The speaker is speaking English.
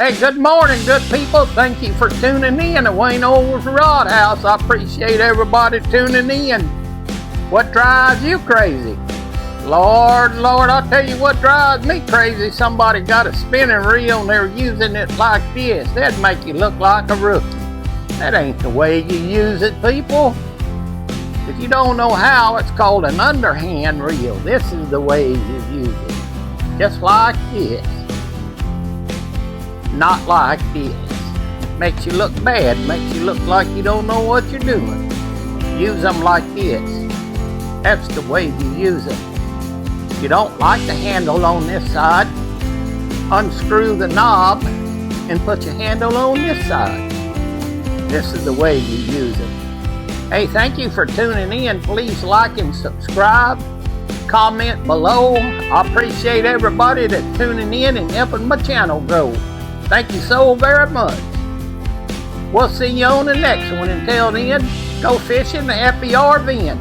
Hey, good morning, good people. Thank you for tuning in to Wayneo's Rod House. I appreciate everybody tuning in. What drives you crazy? Lord, I'll tell you what drives me crazy. Somebody got a spinning reel and they're using it like this. That'd make you look like a rookie. That ain't the way you use it, people. If you don't know how, it's called an underhand reel. This is the way you use it. Just like this. Not like this. Makes you look bad. Makes you look like you don't know what you're doing. Use them like this. That's the way you use them. If you don't like the handle on this side, unscrew the knob and put your handle on this side. This is the way you use it. Hey, thank you for tuning in. Please like and subscribe. Comment below. I appreciate everybody that's tuning in and helping my channel grow. Thank you so very much. We'll see you on the next one. Until then, go fishing, happy RVing.